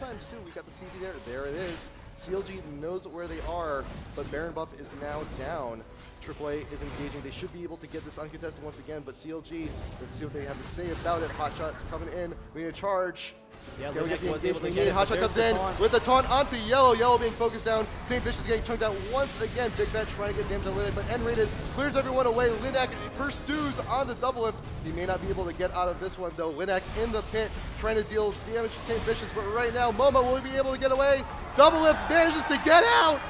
times too. We got the CD there. There it is. CLG knows where they are, but Baron buff is now down. AAA is engaging. They should be able to get this uncontested once again, but CLG, let's see what they have to say about it. Hotshot's coming in. We need a charge. Yeah, we get the engagement we get need. it, Hotshot comes in with the taunt onto Yellow. Yellow being focused down. St. Vicious getting chunked out once again. Big Fat trying to get damage on Linak, but N-rated clears everyone away. Linak pursues on the double lift. He may not be able to get out of this one though. Linak in the pit trying to deal damage to St. Vicious, but right now Momo will be able to get away. Double lift manages to get out.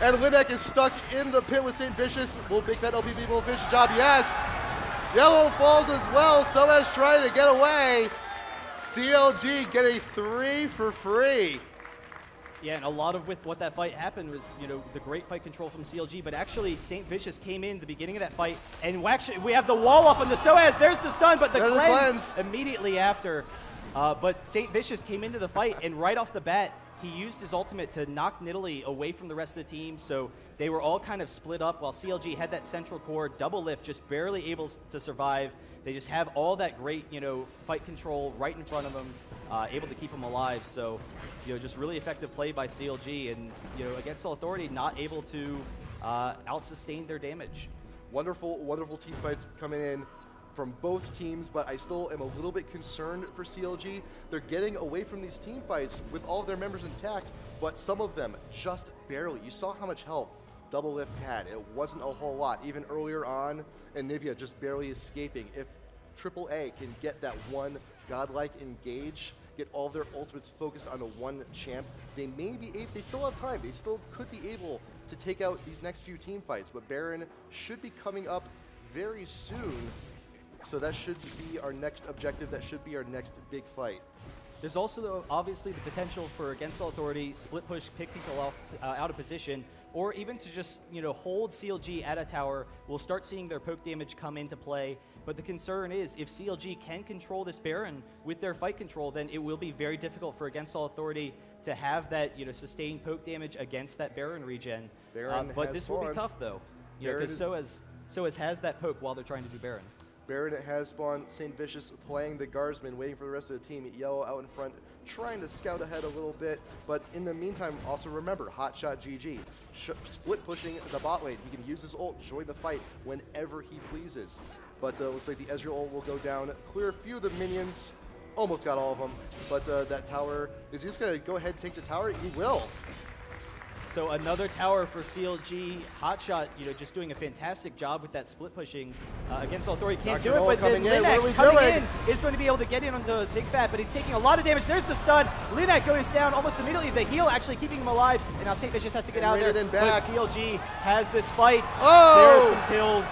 And Linak is stuck in the pit with St. Vicious. Will Big Fat LP be able to finish the job? Yes. Yellow falls as well. So as trying to get away. CLG get a 3 for free. Yeah, and a lot of with what that fight happened was, you know, the great fight control from CLG, but actually St. Vicious came in the beginning of that fight, and actually we have the wall off on the Soaz. There's the stun, but the cleanse immediately after. But St. Vicious came into the fight, and right off the bat, he used his ultimate to knock Nidalee away from the rest of the team, so they were all kind of split up while CLG had that central core, double lift, just barely able to survive. They just have all that great, you know, fight control right in front of them, able to keep them alive. So, you know, just really effective play by CLG, and, you know, against Authority, not able to out-sustain their damage. Wonderful, wonderful team fights coming in from both teams, but I still am a little bit concerned for CLG. They're getting away from these team fights with all of their members intact, but some of them just barely. You saw how much health Double Lift had. It wasn't a whole lot. Even earlier on, and Nivea just barely escaping. If AAA can get that one godlike engage, get all of their ultimates focused on the one champ, they may be able, they still have time. They still could be able to take out these next few team fights, but Baron should be coming up very soon. So that should be our next objective. That should be our next big fight. There's also, though, obviously, the potential for against Authority, split push, pick people off, out of position, or even to just, you know, hold CLG at a tower. We'll start seeing their poke damage come into play. But the concern is, if CLG can control this Baron with their fight control, then it will be very difficult for Against All Authority to have that, you know, sustained poke damage against that Baron regen. But this will be tough, though, because Soaz has that poke while they're trying to do Baron. Baron has spawned. St. Vicious playing the guardsman, waiting for the rest of the team. Yellow out in front, trying to scout ahead a little bit. But in the meantime, also remember, HotshotGG, split pushing the bot lane. He can use his ult, join the fight whenever he pleases. But looks like the Ezreal ult will go down, clear a few of the minions. Almost got all of them. But that tower, is he just going to go ahead and take the tower? He will. So another tower for CLG. Hotshot, you know, just doing a fantastic job with that split pushing against Authority. Can't do it, but then Linak coming in is going to be able to get in onto Big Fat, but he's taking a lot of damage. There's the stun. Linak goes down almost immediately. The heal actually keeping him alive, and now St. Vicious has to get out there. But CLG has this fight. Oh! There's some kills.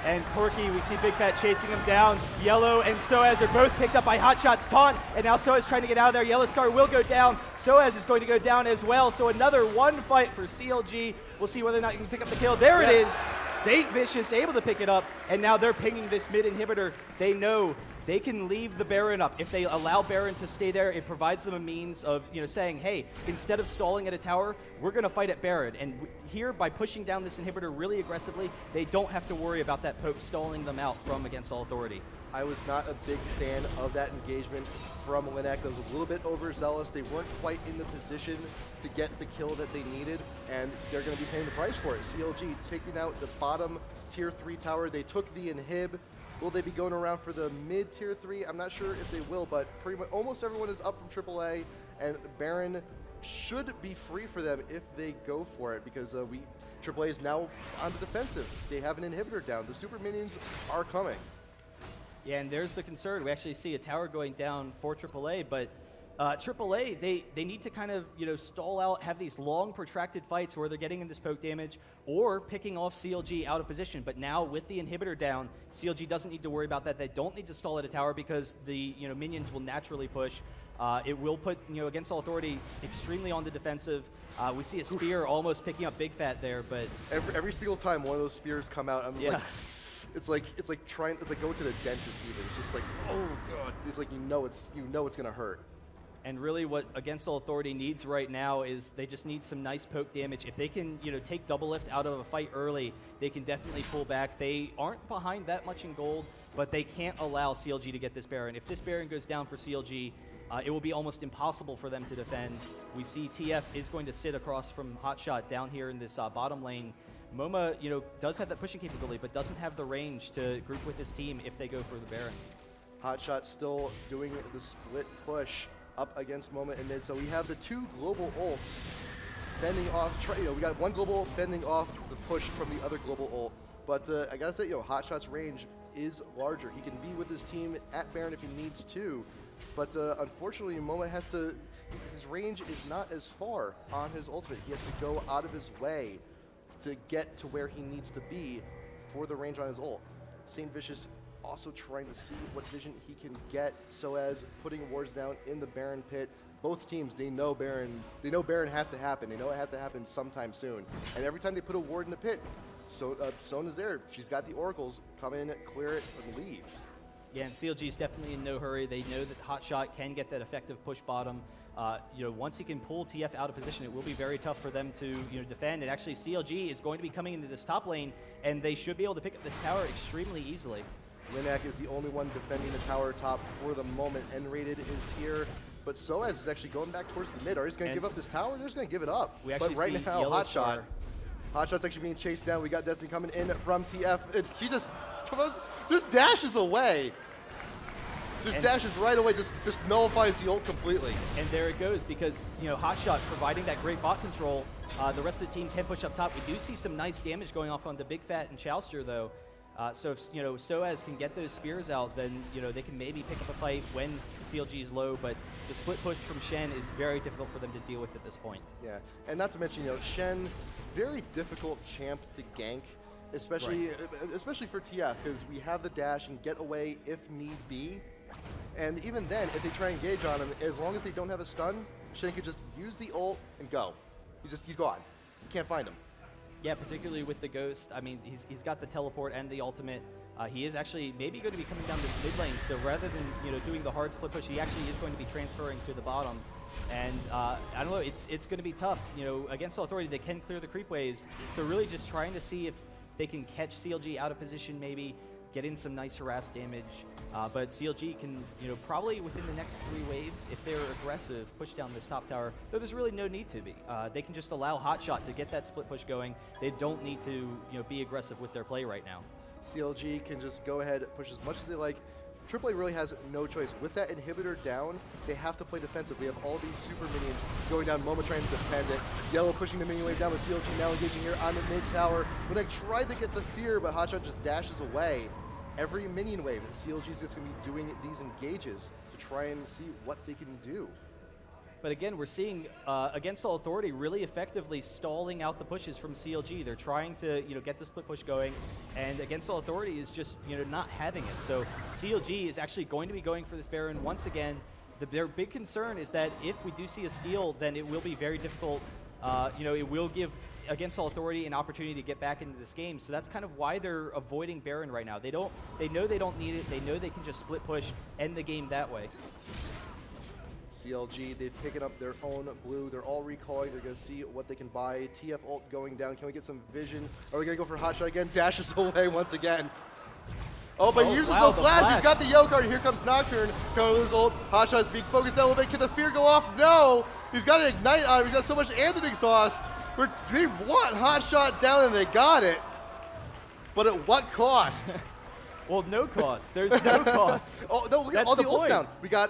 And Corky, we see Big Fat chasing him down. Yellow and Soaz are both picked up by Hotshot's taunt, and now Soaz trying to get out of there. Yellow Star will go down. Soaz is going to go down as well. So another one fight for CLG. We'll see whether or not you can pick up the kill. There it is. St. Vicious able to pick it up, and now they're pinging this mid inhibitor. They know they can leave the Baron up. If they allow Baron to stay there, it provides them a means of, you know, saying, hey, instead of stalling at a tower, we're going to fight at Baron. And here, by pushing down this inhibitor really aggressively, they don't have to worry about that poke stalling them out from Against All Authority. I was not a big fan of that engagement from Linak. That was a little bit overzealous. They weren't quite in the position to get the kill that they needed, and they're going to be paying the price for it. CLG taking out the bottom tier 3 tower. They took the inhib. Will they be going around for the mid tier 3? I'm not sure if they will, but pretty much almost everyone is up from AAA, and Baron should be free for them if they go for it, because AAA is now on the defensive. They have an inhibitor down. The super minions are coming. Yeah, and there's the concern. We actually see a tower going down for AAA, but AAA, they need to kind of, you know, stall out, have these long, protracted fights where they're getting in this poke damage or picking off CLG out of position. But now with the inhibitor down, CLG doesn't need to worry about that. They don't need to stall at a tower because the, you know, minions will naturally push. It will put, you know, Against All Authority extremely on the defensive. We see a spear almost picking up Big Fat there, but every single time one of those spears come out, I'm like, it's like going to the dentist even. It's just like, oh god. It's like you know it's gonna hurt. And really what Against All Authority needs right now is they just need some nice poke damage. If they can, take double lift out of a fight early, they can definitely pull back. They aren't behind that much in gold, but they can't allow CLG to get this Baron. If this Baron goes down for CLG, it will be almost impossible for them to defend. We see TF is going to sit across from HotShot down here in this bottom lane. MoMA, does have that pushing capability, but doesn't have the range to group with his team if they go for the Baron. HotShot still doing the split push up against MoMA in mid. So we have the 2 global ults fending off. We got 1 global ult fending off the push from the other global ult. But I gotta say, HotShot's range is larger. He can be with his team at Baron if he needs to. But unfortunately, MoMA has to. His range is not as far on his ultimate. He has to go out of his way to get to where he needs to be for the range on his ult. St. Vicious also trying to see what vision he can get, so as putting wards down in the Baron pit. Both teams, they know Baron has to happen. They know it has to happen sometime soon. And every time they put a ward in the pit, Sona's there. She's got the oracles. Come in, clear it, and leave. Yeah, and CLG is definitely in no hurry. They know that HotShot can get that effective push bottom. Once he can pull TF out of position, it will be very tough for them to defend. And actually, CLG is going to be coming into this top lane, and they should be able to pick up this tower extremely easily. Linak is the only one defending the tower top for the moment. N-rated is here, but Soaz is actually going back towards the mid. Are they going to give up this tower? They're just going to give it up. We actually but right see now, HotShot. HotShot's actually being chased down. We got Destiny coming in from TF. She just dashes away. Dashes right away, just nullifies the ult completely. And there it goes, because HotShot providing that great bot control, the rest of the team can push up top. We do see some nice damage going off on the Big Fat and Chowster though. So if Soaz can get those spears out, then they can maybe pick up a fight when CLG is low. But the split push from Shen is very difficult for them to deal with at this point. Yeah, and not to mention Shen, very difficult champ to gank, especially for TF, because we have the dash and get away if need be. And even then, if they try and engage on him, as long as they don't have a stun, Shen could just use the ult and go. He's gone. You can't find him. Yeah, particularly with the Ghost. I mean, he's got the teleport and the ultimate. He is actually maybe going to be coming down this mid lane. So rather than doing the hard split push, he actually is going to be transferring to the bottom. And I don't know, it's going to be tough. Against Authority, they can clear the creep waves. So really just trying to see if they can catch CLG out of position, maybe get in some nice harass damage. But CLG can, probably within the next 3 waves, if they're aggressive, push down this top tower, though there's really no need to be. They can just allow HotShot to get that split push going. They don't need to, be aggressive with their play right now. CLG can just go ahead, push as much as they like. AAA really has no choice. With that inhibitor down, they have to play defensive. We have all these super minions going down, MoMA trying to defend it. Yellow pushing the minion wave down with CLG now engaging here on the mid tower. When I tried to get the fear, but HotShot just dashes away. Every minion wave, CLG is just going to be doing these engages to try and see what they can do. But again, we're seeing Against All Authority really effectively stalling out the pushes from CLG. They're trying to get the split push going, and Against All Authority is just not having it. So CLG is actually going to be going for this Baron once again. Their big concern is that if we do see a steal, then it will be very difficult. It will give Against All Authority an opportunity to get back into this game. So that's kind of why they're avoiding Baron right now. They know they don't need it. They know they can just split push, end the game that way. CLG, they've picked up their own blue. They're all recalling. They're going to see what they can buy. TF ult going down. Can we get some vision? Are we going to go for HotShot again? Dashes away once again. Oh, but he uses the flash. He's got the Yo card. Here comes Nocturne. Going with his ult. HotShot's being focused down a little bit. Can the fear go off? No. He's got an ignite on him. He's got so much anti exhaust. They want HotShot down and they got it. But at what cost? Well, no cost. There's no cost. Oh no! Look at all the ults down. We got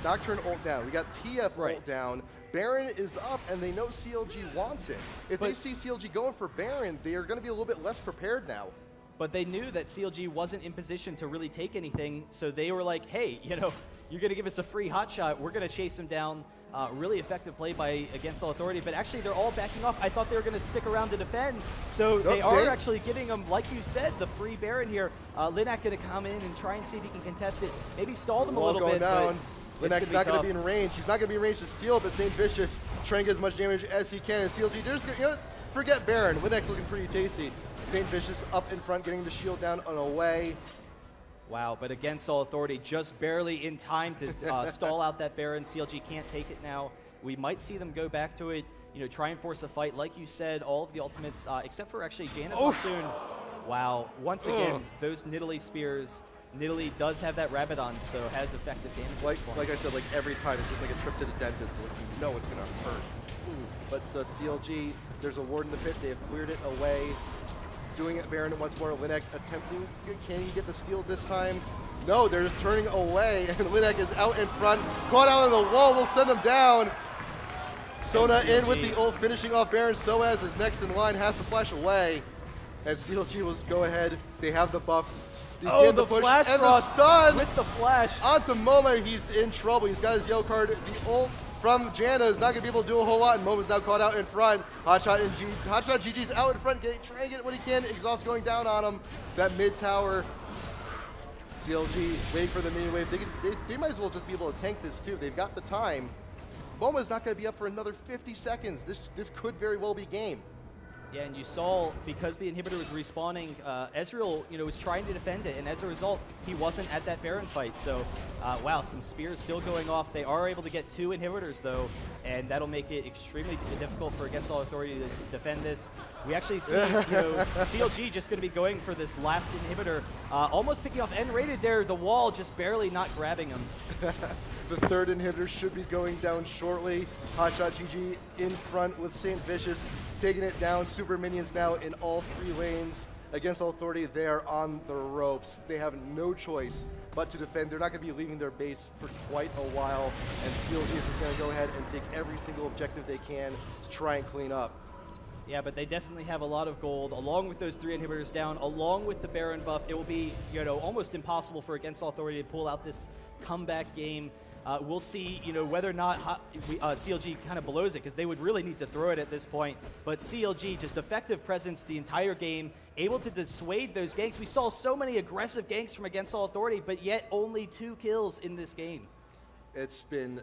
Nocturne ult down. We got TF ult down. Baron is up, and they know CLG wants it. If they see CLG going for Baron, they are going to be a little bit less prepared now. But they knew that CLG wasn't in position to really take anything, so they were like, "Hey, you're going to give us a free HotShot. We're going to chase him down." Really effective play by Against All Authority, but actually they're all backing off. I thought they were going to stick around to defend, so they are actually getting them, like you said, the free Baron here. Linak going to come in and try and see if he can contest it. Maybe stall them a little bit. Down. Linak's not going to be in range. He's not going to be in range to steal, but St. Vicious trying to get as much damage as he can. And CLG, just forget Baron. Linak's looking pretty tasty. St. Vicious up in front, getting the shield down and away. Wow, but against all authority, just barely in time to stall out that Baron. CLG can't take it now. We might see them go back to it, you know, try and force a fight. Like you said, all of the ultimates, except for actually Janus Monsoon. Wow, once again, those Nidalee spears. Nidalee does have that Rabadon, so has effective damage. Like I said, like every time, it's just like a trip to the dentist. So like you know it's going to hurt. But the CLG, there's a ward in the pit. They have cleared it away. Doing it Baron once more. Linek attempting. Can he get the steal this time? No, they're just turning away, and Linek is out in front. Caught out on the wall. We'll send him down. Sona in with the ult, finishing off Baron. Soaz is next in line, has to flash away. And CLG will go ahead. They have the buff. The push flash and the stun with the flash. Onto Moma, he's in trouble. He's got his yellow card. The ult from Janna is not going to be able to do a whole lot, and Moma's now caught out in front. HotshotGG's out in front, trying to get what he can. Exhaust going down on him. That mid tower. CLG waiting for the minion wave. They might as well just be able to tank this too. They've got the time. Moma's not going to be up for another 50 seconds. This could very well be game. Yeah, and you saw, because the inhibitor was respawning, Ezreal, you know, was trying to defend it, and as a result, he wasn't at that Baron fight. So, wow, some spears still going off. They are able to get 2 inhibitors, though, and that'll make it extremely difficult for Against All Authority to defend this. We actually see, you know, CLG just going to be going for this last inhibitor, almost picking off N-rated there. The wall just barely not grabbing him. The third inhibitor should be going down shortly. HotshotGG in front with St. Vicious, taking it down. Super minions now in all 3 lanes. Against All Authority, they are on the ropes. They have no choice but to defend. They're not going to be leaving their base for quite a while, and CLG is just going to go ahead and take every single objective they can to try and clean up. Yeah, but they definitely have a lot of gold, along with those 3 inhibitors down, along with the Baron buff. It will be, you know, almost impossible for Against All Authority to pull out this comeback game. We'll see, you know, whether or not CLG kind of blows it, because they would really need to throw it at this point. But CLG, just effective presence the entire game, able to dissuade those ganks. We saw so many aggressive ganks from Against All Authority, but yet only 2 kills in this game. It's been,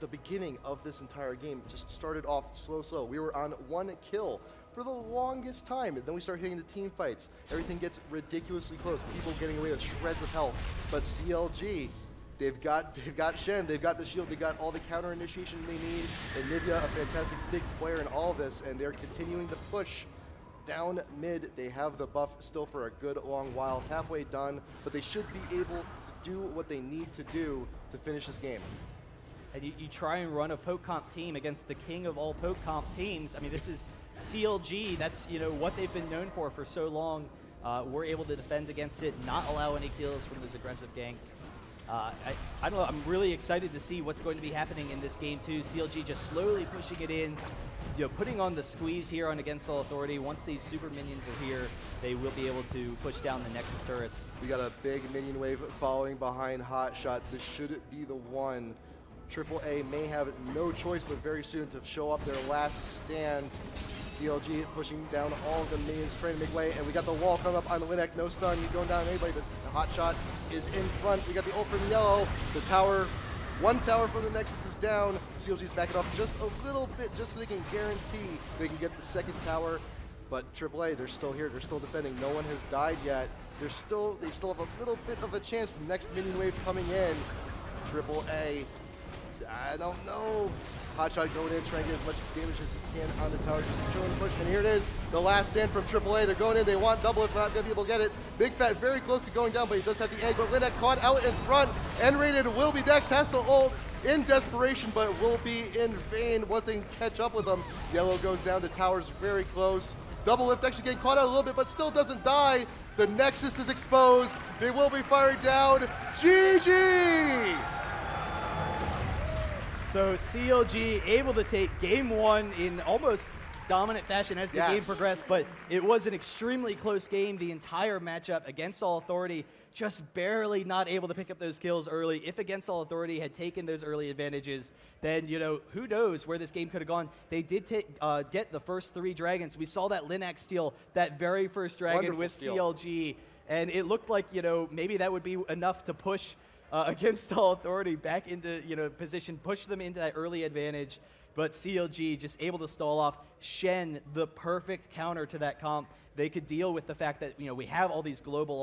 the beginning of this entire game just started off slow. We were on 1 kill for the longest time, and then we start hitting the team fights. Everything gets ridiculously close. People getting away with shreds of health. But CLG, they've got Shen, they've got the shield, they've got all the counter initiation they need, and Nivea, a fantastic big player in all of this, and they're continuing to push down mid. They have the buff still for a good long while. It's halfway done, but they should be able to do what they need to do to finish this game. And you try and run a poke comp team against the king of all poke comp teams. I mean, this is CLG. That's, you know, what they've been known for so long. We're able to defend against it, not allow any kills from those aggressive ganks. I don't know, I'm really excited to see what's going to be happening in this game too. CLG just slowly pushing it in, you know, putting on the squeeze here on Against All Authority. Once these super minions are here, they will be able to push down the Nexus turrets. We got a big minion wave following behind Hotshot. This should be the one. aAa may have no choice but very soon to show up their last stand. CLG pushing down all of the minions, trying to make way, and we got the wall coming up on Linek. No stun, he's going down on anybody. This Hotshot is in front. We got the ult from the yellow. The tower, 1 tower from the Nexus is down. CLG's backing off just a little bit, just so they can guarantee they can get the 2nd tower. But aAa, they're still here. They're still defending. No one has died yet. They still have a little bit of a chance. The next minion wave coming in. aAa, I don't know. Hotshot going in, trying to get as much damage as he can on the tower, just showing the push. And here it is, the last stand from aAa. They're going in, they want double, if not, they'll be able to get it. Big Fat very close to going down, but he does have the egg. But Linek caught out in front. N-rated will be next, has to ult in desperation, but it will be in vain once they can catch up with him. Yellow goes down, the tower's very close. Double lift actually getting caught out a little bit, but still doesn't die. The Nexus is exposed. They will be firing down. GG! So CLG able to take game 1 in almost dominant fashion as the game progressed, but it was an extremely close game. The entire matchup Against All Authority just barely not able to pick up those kills early. If Against All Authority had taken those early advantages, then, you know, who knows where this game could have gone. They did get the first 3 dragons. We saw that Linek steal that very first dragon. Wonderful with steal. CLG, and it looked like, you know, maybe that would be enough to push Against All Authority back into, you know, position, push them into that early advantage. But CLG just able to stall off. Shen, the perfect counter to that comp. They could deal with the fact that, you know, we have all these global